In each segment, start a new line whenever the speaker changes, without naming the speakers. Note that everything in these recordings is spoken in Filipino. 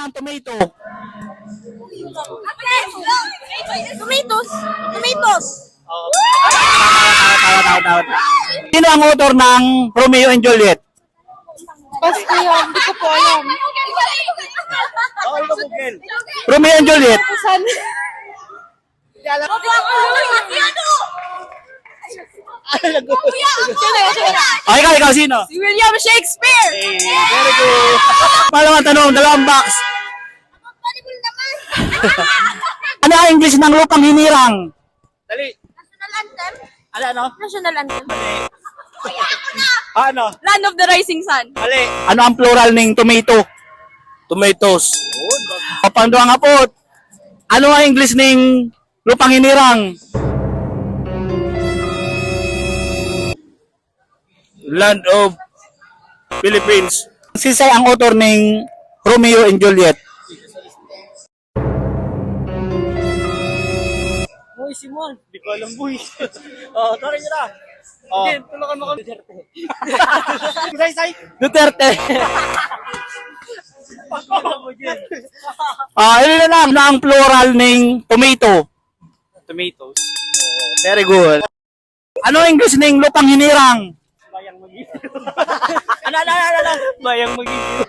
ng tomato?
Tomatoes. Tomatoes.
Tawa. Sino ang author ng Romeo and Juliet?
Basta yun, hindi ko po alam.
Romeo and Juliet.
Saan?
Ikaw, sino?
Si William Shakespeare!
Very good. Pangalawang tanong, dalawang box. Ano ang English ng lupang hinirang? Dali.
National anthem?
Ano?
National anthem?
Ano?
Land of the Rising Sun.
Mali. Ano ang plural ng tomato? Tomatoes. Pangduang hapot. Ano ang English ng lupang hinirang?
Land of Philippines.
Sisay ang author ng Romeo and Juliet.
Uy, Simon. Hindi ko alam, boy. Sorry nyo na. Hindi, tulungan mo kami. Say.
Duterte. Ano na lang, ano ang plural ng tomato?
Tomatoes.
Very good. Ano ang English ng lupang hinirang?
Bayang mag-iiw. Ano? Bayang mag-iiw.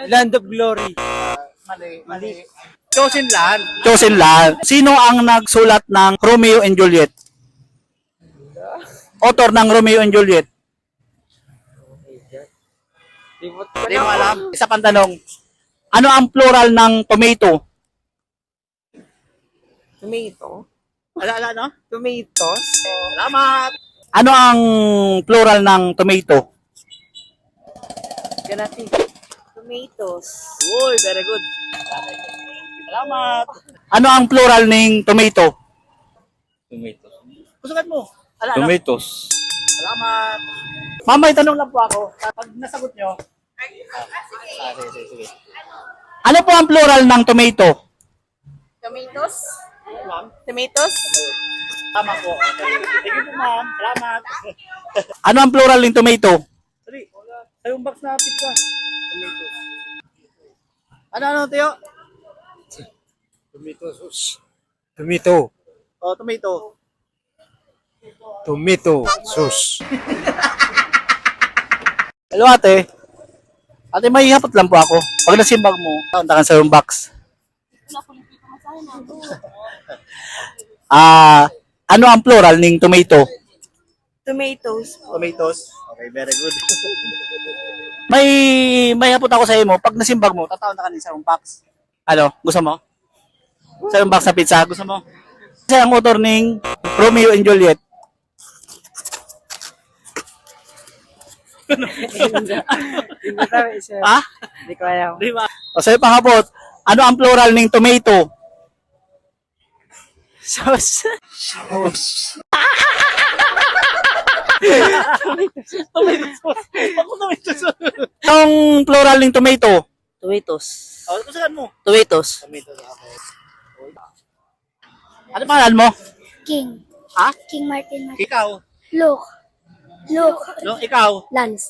Land of Glory. Mali. Chosen Land.
Chosen Land. Sino ang nagsulat ng Romeo and Juliet? Author ng Romeo and Juliet. Hindi mo alam. Isa pang tanong. Ano ang plural ng tomato?
Tomato?
Ano?
Tomatoes?
Salamat. Ano ang plural ng tomato?
Ganati. Tomatoes.
Uy, very good. Salamat. Ano ang plural ng tomato?
Tomatoes.
Kusukat mo.
Tomatoes.
Salamat. Ma'am, may tanong lang po ako. Pag nasagot nyo. Sige. Ano po ang plural ng tomato?
Tomatoes?
Ma'am?
Tomatoes?
Tama po. Thank you po, ma'am. Salamat. Ano ang plural ng tomato? Sorry. Sa yung box na pizza. Tomato. Ano, Teo?
Tomato.
Oh, tomato.
Tomato sauce.
Hello, ate. Ate, may hapot lang po ako. Pag nasimbag mo, taon sa yung box. Ano ang plural ng tomato?
Tomatoes.
Tomatoes. Okay, very good. may hapot ako sa iyo mo. Pag nasimbag mo, tataon ka sa yung box. Ano? Gusto mo? Sa yung box na pizza, gusto mo? Kasi ang author ng Romeo and Juliet. Ha?
Hindi ko alam.
Di ba? O sa'yo pang hapot, ano ang plural ng tomato?
Sauce.
Ang plural ng tomato?
Tomatoes.
O, kusakan mo.
Tomatoes.
Ano pangalan mo?
King.
Ha?
King Martin Martin.
Ikaw.
Luke.
No, ikaw.
Lance.